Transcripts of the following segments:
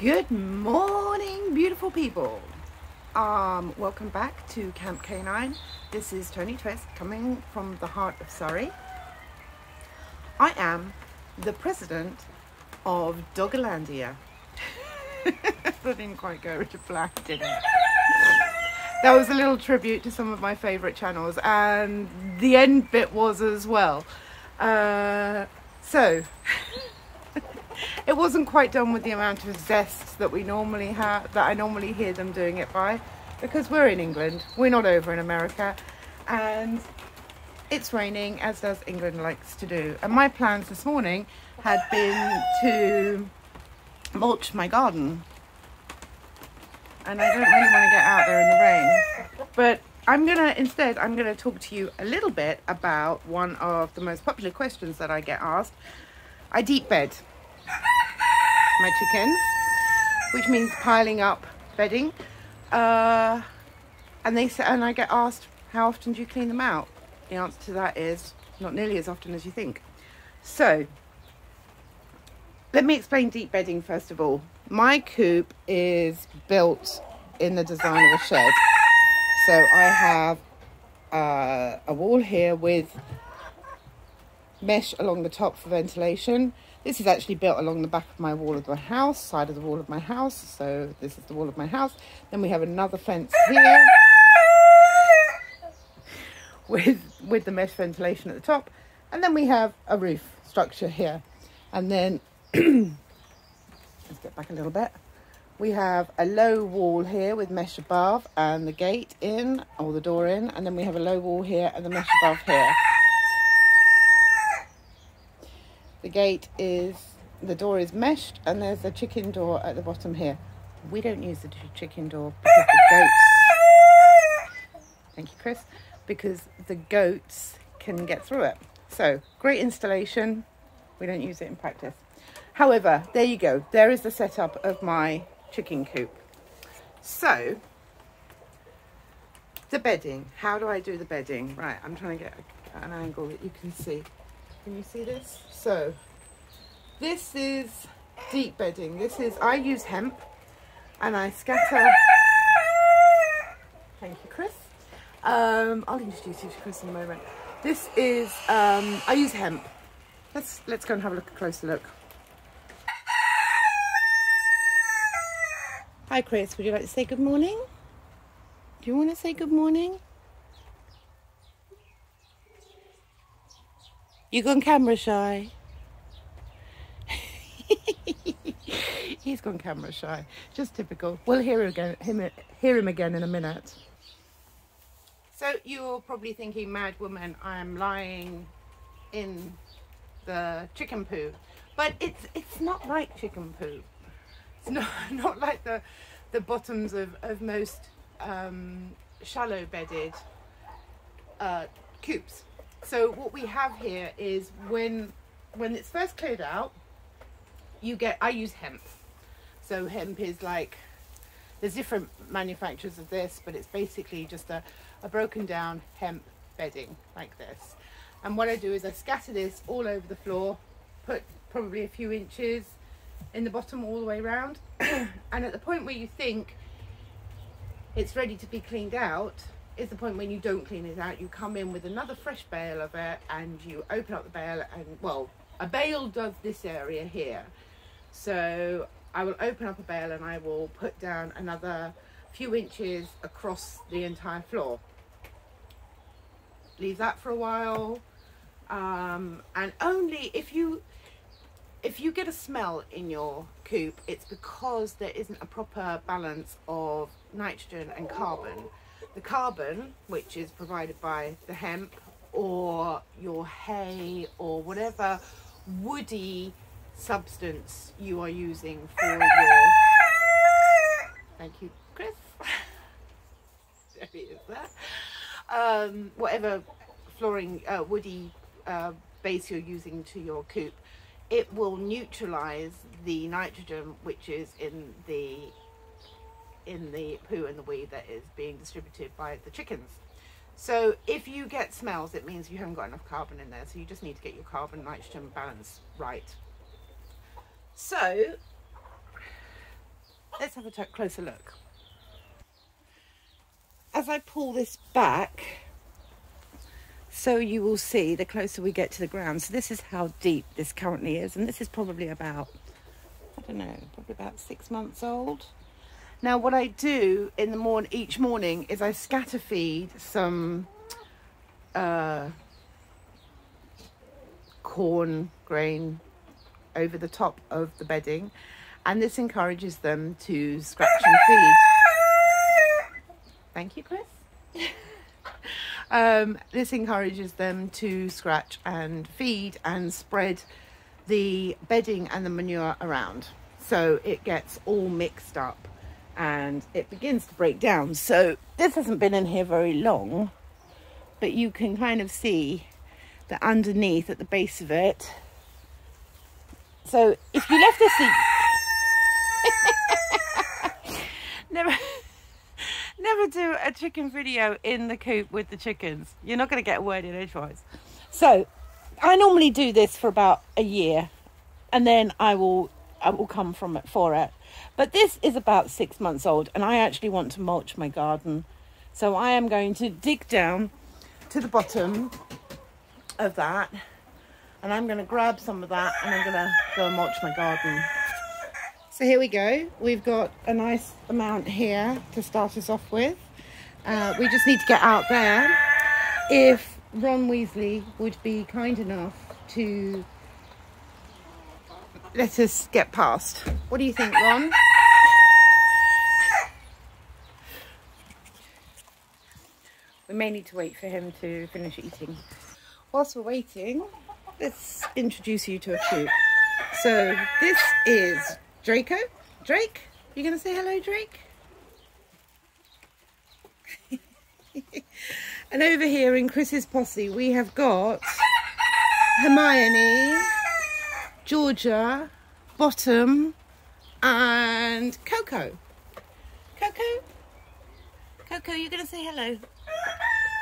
Good morning, beautiful people. Welcome back to Camp K9. This is Tony Twist coming from the heart of Surrey. I am the president of Doggerlandia. That didn't quite go to plan, did it? That was a little tribute to some of my favourite channels, and the end bit was as well. It wasn't quite done with the amount of zest that we normally have, that I normally hear them doing it by, because we're in England, we're not over in America, and it's raining, as does England likes to do. And my plans this morning had been to mulch my garden, and I don't really want to get out there in the rain. But I'm gonna talk to you a little bit about one of the most popular questions that I get asked. I deep bed my chickens, which means piling up bedding, and I get asked, how often do you clean them out? The answer to that is not nearly as often as you think. So let me explain deep bedding first of all. My coop is built in the design of a shed, so I have a wall here with mesh along the top for ventilation. This is actually built along the back of my wall of my house, side of the wall of my house. So this is the wall of my house. Then we have another fence here with the mesh ventilation at the top. And then we have a roof structure here. And then, let's get back a little bit. We have a low wall here with mesh above and the gate in, or the door in. And then we have a low wall here and the mesh above here. The door is meshed, and there's a chicken door at the bottom here. We don't use the chicken door because the goats, thank you Chris, because the goats can get through it. So great installation, we don't use it in practice. However, there you go, there is the setup of my chicken coop. So the bedding, how do I do the bedding? Right, I'm trying to get an angle that you can see. Can you see this? So this is deep bedding. I use hemp and I scatter. Thank you, Chris. I'll introduce you to Chris in a moment. This is, I use hemp. Let's go and have a closer look. Hi, Chris. Would you like to say good morning? Do you want to say good morning? You gone camera shy? He's gone camera shy. Just typical. We'll hear him again in a minute. So you're probably thinking, mad woman, I'm lying in the chicken poo. But it's not like chicken poo. It's not like the bottoms of most shallow bedded coops. So what we have here is when it's first cleared out, I use hemp. So hemp is like, there's different manufacturers of this, but it's basically just a broken down hemp bedding like this. And what I do is I scatter this all over the floor, put probably a few inches in the bottom all the way around. And at the point where you think it's ready to be cleaned out, is the point when you don't clean it out. You come in with another fresh bale of it and you open up the bale, and well, a bale does this area here. So I will open up a bale and I will put down another few inches across the entire floor. Leave that for a while, and only if you get a smell in your coop, it's because there isn't a proper balance of nitrogen and carbon. The carbon, which is provided by the hemp or your hay or whatever woody substance you are using for your... Thank you, Chris. There he is there. Whatever flooring, woody base you're using to your coop, it will neutralize the nitrogen which is in the poo and the wee that is being distributed by the chickens. So if you get smells, it means you haven't got enough carbon in there, so you just need to get your carbon nitrogen balance right. So Let's have a closer look. As I pull this back, so you will see the closer we get to the ground. So this is how deep this currently is, and this is probably about, I don't know, probably about 6 months old. Now what I do in the each morning is I scatter feed some corn grain over the top of the bedding, and this encourages them to scratch and feed. Thank you, Chris. This encourages them to scratch and feed and spread the bedding and the manure around, so it gets all mixed up and it begins to break down. So this hasn't been in here very long, but you can kind of see that underneath at the base of it. So if you left this never do a chicken video in the coop with the chickens. You're not going to get a word in edgewise. So I normally do this for about a year, and then I will come from it for it. But this is about 6 months old, and I actually want to mulch my garden. So I am going to dig down to the bottom of that, and I'm going to grab some of that, and I'm going to go and mulch my garden. So here we go. We've got a nice amount here to start us off with. We just need to get out there. If Ron Weasley would be kind enough to let us get past. What do you think, Ron? We may need to wait for him to finish eating. Whilst we're waiting, let's introduce you to a few. So this is Draco. Drake, you gonna say hello, Drake? And over here in Chris's posse, we have got Hermione, Georgia, Bottom, and Coco. Coco, you gonna say hello?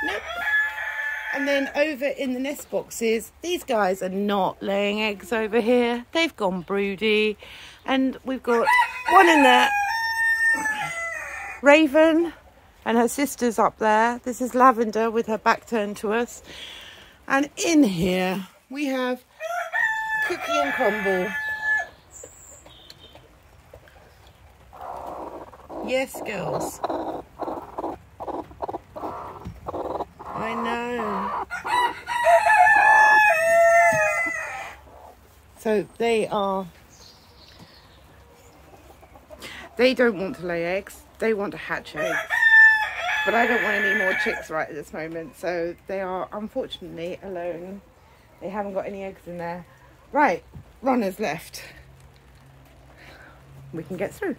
Nope. And then over in the nest boxes, these guys are not laying eggs over here. They've gone broody. And we've got one in there, Raven, and her sister's up there. This is Lavender with her back turned to us. And in here, we have Cookie and Crumble. Yes, girls. I know. So they don't want to lay eggs. They want to hatch eggs. But I don't want any more chicks right at this moment. So they are unfortunately alone. They haven't got any eggs in there. Right, Ron has left. We can get through.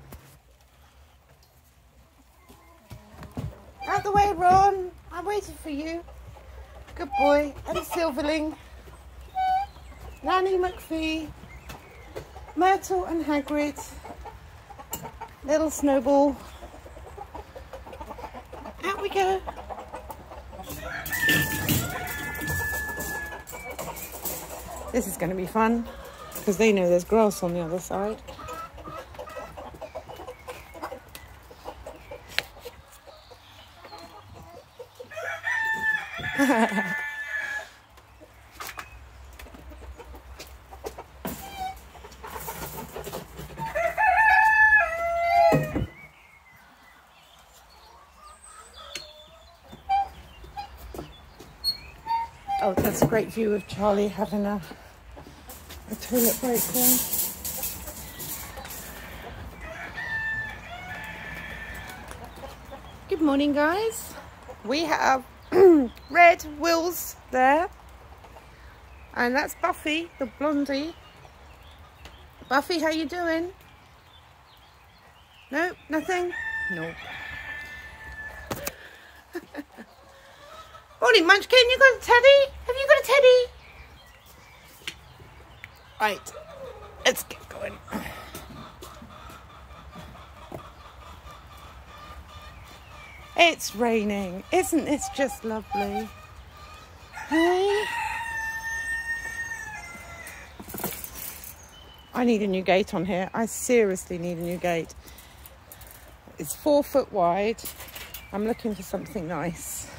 Out the way, Ron. I waited for you. Good boy. And Silverling. Nanny McPhee. Myrtle and Hagrid. Little Snowball. Out we go. This is going to be fun because they know there's grass on the other side. Oh, that's a great view of Charlie having a toilet break there. Good morning, guys. We have Red Wills there, and that's Buffy, the blondie. Buffy, how you doing? No, nothing? No. Morning, Munchkin. You got a teddy? Have you got a teddy? Right, let's get going. It's raining. Isn't this just lovely? Hey? I need a new gate on here. I seriously need a new gate. It's 4 foot wide. I'm looking for something nice.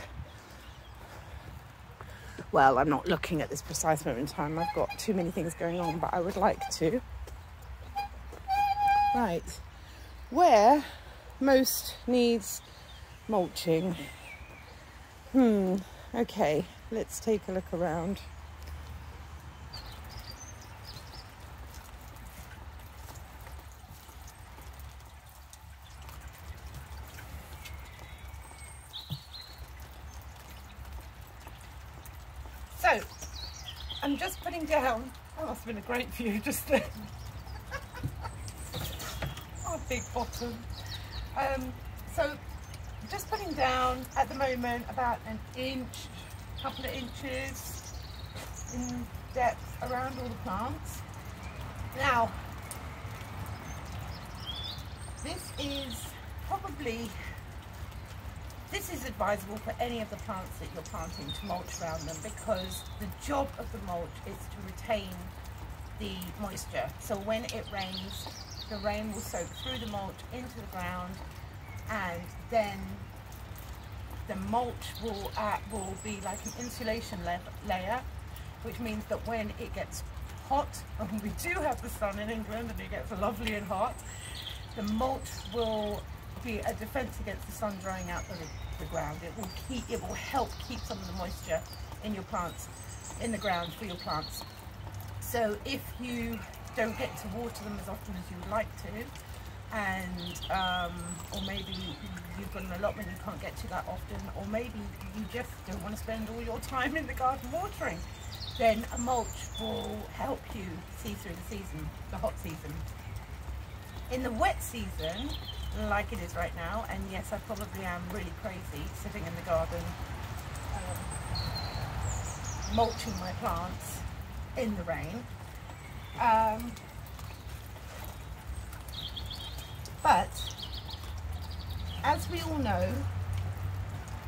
Well, I'm not looking at this precise moment in time. I've got too many things going on, but I would like to. Right. Where most needs mulching. Okay, let's take a look around. So, I'm just putting down, that must have been a great view just then. Oh, big bottom. So, just putting down at the moment about an inch, couple of inches in depth around all the plants. Now, this is advisable for any of the plants that you're planting to mulch around them, because the job of the mulch is to retain the moisture. So when it rains, the rain will soak through the mulch into the ground, and then the mulch will be like an insulation layer, which means that when it gets hot, and we do have the sun in England and it gets lovely and hot, the mulch will be a defense against the sun drying out the ground. It will help keep some of the moisture in your plants, in the ground for your plants. So if you don't get to water them as often as you would like to, and or maybe you've got an allotment you can't get to that often, or maybe you just don't want to spend all your time in the garden watering, then a mulch will help you see through the season, the hot season. In the wet season, like it is right now, and yes, I probably am really crazy sitting in the garden mulching my plants in the rain. But as we all know,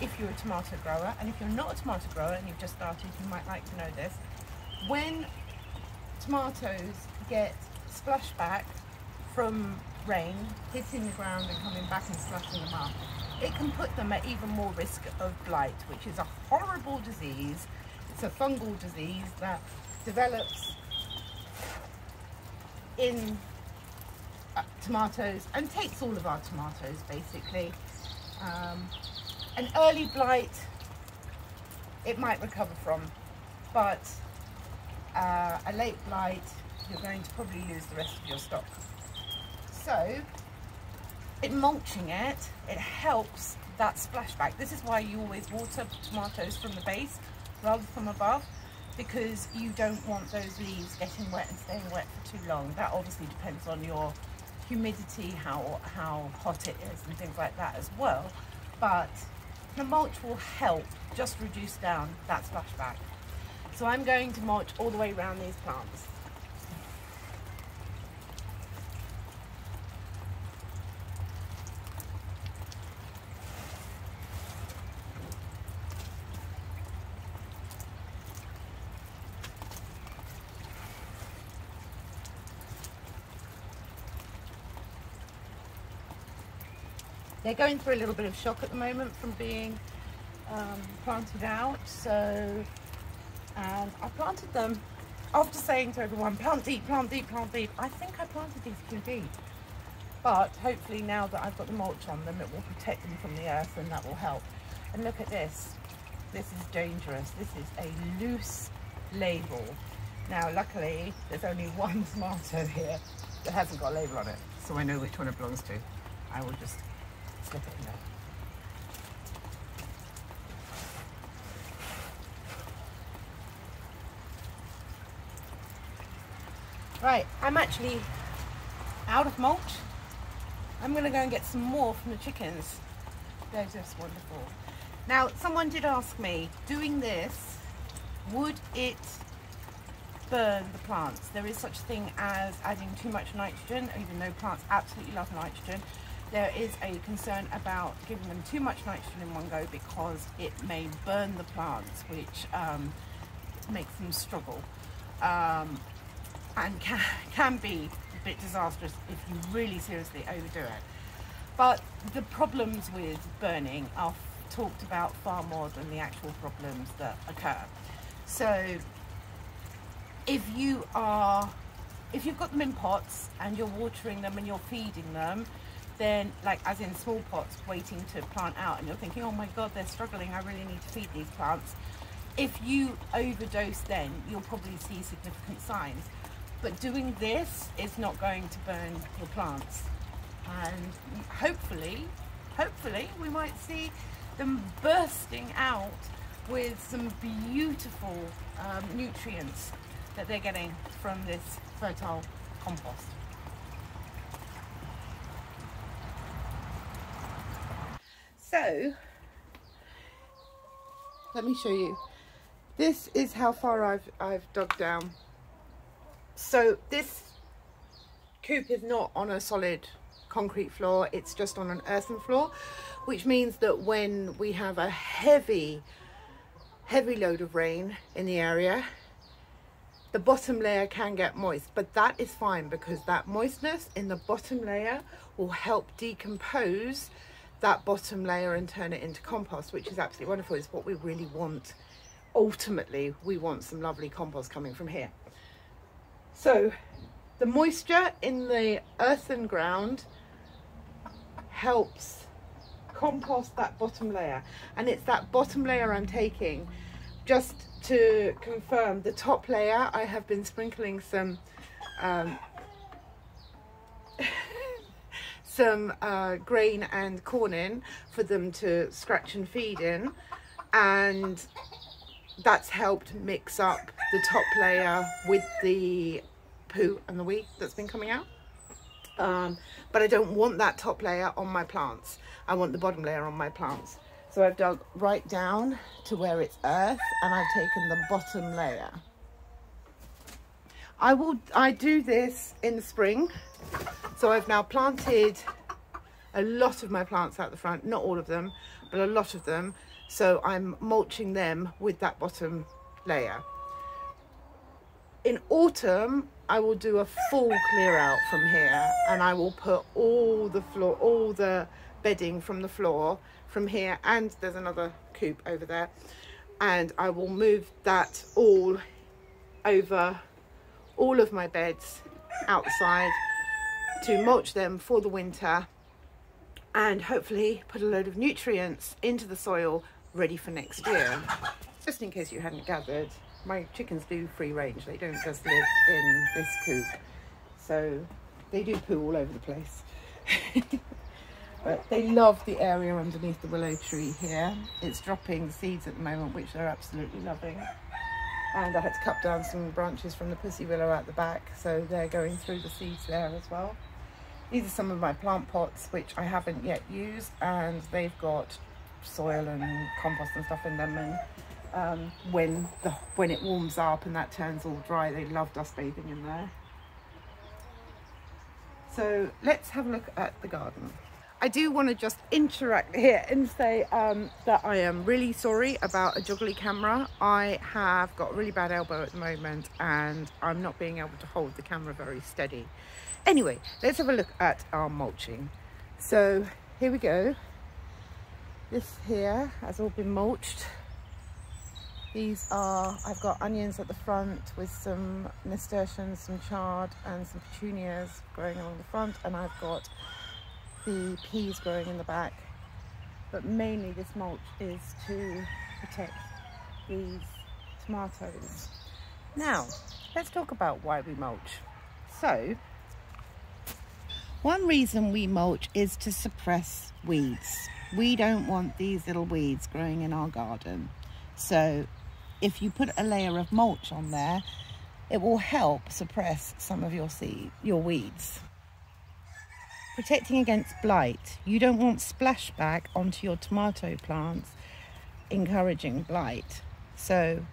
if you're a tomato grower, and if you're not a tomato grower and you've just started, you might like to know this. When tomatoes get splashback from rain hitting the ground and coming back and slushing them up, it can put them at even more risk of blight, which is a horrible disease. It's a fungal disease that develops in tomatoes and takes all of our tomatoes basically. An early blight it might recover from, but a late blight you're going to probably lose the rest of your stock. So in mulching it helps that splashback. This is why you always water tomatoes from the base rather than from above, because you don't want those leaves getting wet and staying wet for too long. That obviously depends on your humidity, how hot it is and things like that as well, but the mulch will help just reduce down that splashback. So I'm going to mulch all the way around these plants. They're going through a little bit of shock at the moment from being planted out. So, and I planted them after saying to everyone, plant deep, plant deep, plant deep. I think I planted these too deep. But hopefully now that I've got the mulch on them, it will protect them from the earth, and that will help. And look at this. This is dangerous. This is a loose label. Now, luckily, there's only one tomato here that hasn't got a label on it, so I know which one it belongs to. I will just slip it in there. Right, I'm actually out of mulch. I'm going to go and get some more from the chickens. They're just wonderful. Now, someone did ask me, doing this, would it burn the plants? There is such a thing as adding too much nitrogen, even though plants absolutely love nitrogen. There is a concern about giving them too much nitrogen in one go, because it may burn the plants, which makes them struggle, and can be a bit disastrous if you really seriously overdo it. But the problems with burning are talked about far more than the actual problems that occur. So if you've got them in pots and you're watering them and you're feeding them, then, like as in small pots waiting to plant out, and you're thinking, oh my god, they're struggling, I really need to feed these plants. If you overdose, then you'll probably see significant signs. But doing this is not going to burn your plants, and hopefully we might see them bursting out with some beautiful nutrients that they're getting from this fertile compost. So let me show you. This is how far I've dug down. So this coop is not on a solid concrete floor, it's just on an earthen floor, which means that when we have a heavy load of rain in the area, the bottom layer can get moist, but that is fine because that moistness in the bottom layer will help decompose that bottom layer and turn it into compost, which is absolutely wonderful. It's what we really want. Ultimately, we want some lovely compost coming from here. So the moisture in the earthen ground helps compost that bottom layer, and it's that bottom layer I'm taking. Just to confirm, the top layer I have been sprinkling some grain and corn in for them to scratch and feed in, and that's helped mix up the top layer with the poo and the wheat that's been coming out. But I don't want that top layer on my plants. I want the bottom layer on my plants. So I've dug right down to where it's earth, and I've taken the bottom layer. I do this in the spring. So I've now planted a lot of my plants out the front, not all of them, but a lot of them. So I'm mulching them with that bottom layer. In autumn, I will do a full clear out from here, and I will put all the bedding from the floor from here, and there's another coop over there, and I will move that all over all of my beds outside to mulch them for the winter, and hopefully put a load of nutrients into the soil ready for next year. Just in case you hadn't gathered, my chickens do free range. They don't just live in this coop, so they do poo all over the place. But they love the area underneath the willow tree here. It's dropping seeds at the moment, which they're absolutely loving. And I had to cut down some branches from the pussy willow at the back, so they're going through the seeds there as well. These are some of my plant pots, which I haven't yet used, and they've got soil and compost and stuff in them. And when it warms up and that turns all dry, they love dust bathing in there. So let's have a look at the garden. I do want to just interact here and say that I am really sorry about a juggly camera. I have got a really bad elbow at the moment, and I'm not being able to hold the camera very steady. Anyway, let's have a look at our mulching. So here we go. This here has all been mulched. These are, I've got onions at the front with some nasturtiums, some chard and some petunias growing along the front, and I've got the peas growing in the back. But mainly this mulch is to protect these tomatoes. Now, let's talk about why we mulch. So, one reason we mulch is to suppress weeds. We don't want these little weeds growing in our garden. So if you put a layer of mulch on there, it will help suppress some of your weeds. Protecting against blight. You don't want splashback onto your tomato plants, encouraging blight. So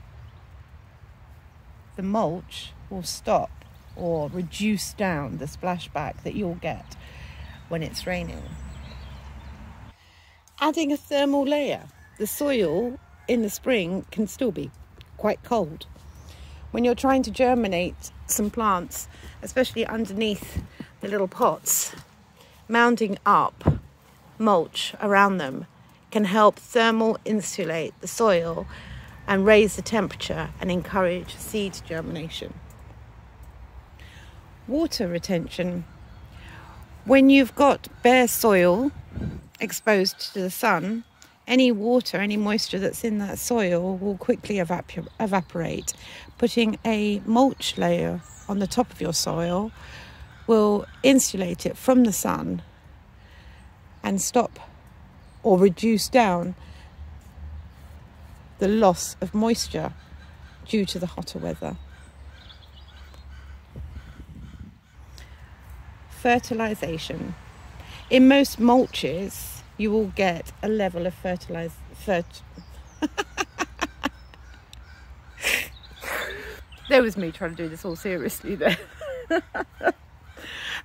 the mulch will stop or reduce down the splashback that you'll get when it's raining. Adding a thermal layer. The soil in the spring can still be quite cold. When you're trying to germinate some plants, especially underneath the little pots, mounding up mulch around them can help thermal insulate the soil and raise the temperature and encourage seed germination. Water retention. When you've got bare soil exposed to the sun, any water, any moisture that's in that soil will quickly evaporate. Putting a mulch layer on the top of your soil will insulate it from the sun and stop or reduce down the loss of moisture due to the hotter weather. Fertilization. In most mulches, you will get a level of There was me trying to do this all seriously there.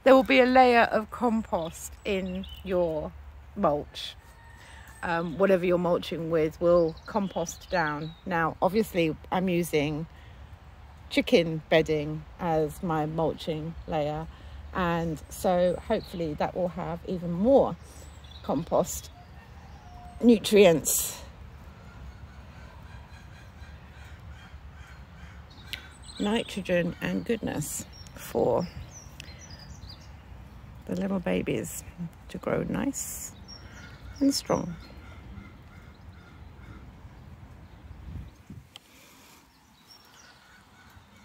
There will be a layer of compost in your mulch. Whatever you're mulching with will compost down. Now, obviously, I'm using chicken bedding as my mulching layer, and so hopefully that will have even more compost nutrients. Nitrogen and goodness for the little babies to grow nice and strong.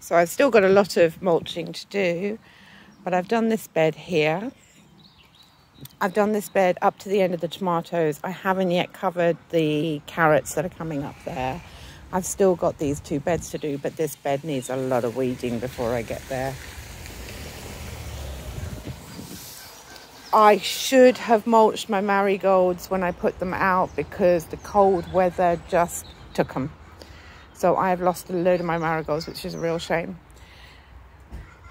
So I've still got a lot of mulching to do, but I've done this bed here. I've done this bed up to the end of the tomatoes. I haven't yet covered the carrots that are coming up there. I've still got these 2 beds to do, but this bed needs a lot of weeding before I get there. I should have mulched my marigolds when I put them out because the cold weather just took them. So I've lost a load of my marigolds, which is a real shame.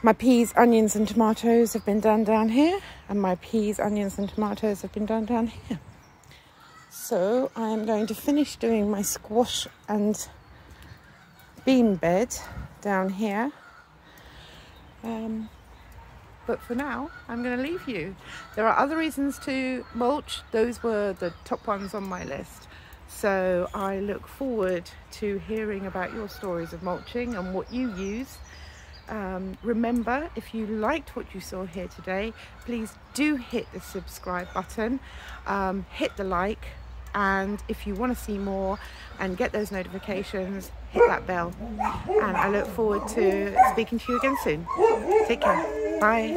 My peas, onions and tomatoes have been done down here, and my peas, onions and tomatoes have been done down here. So I am going to finish doing my squash and bean bed down here. But for now, I'm going to leave you. There are other reasons to mulch. Those were the top ones on my list. So I look forward to hearing about your stories of mulching and what you use. Remember, if you liked what you saw here today, please do hit the subscribe button, hit the like, and if you want to see more and get those notifications, hit that bell. And I look forward to speaking to you again soon. Take care. Bye.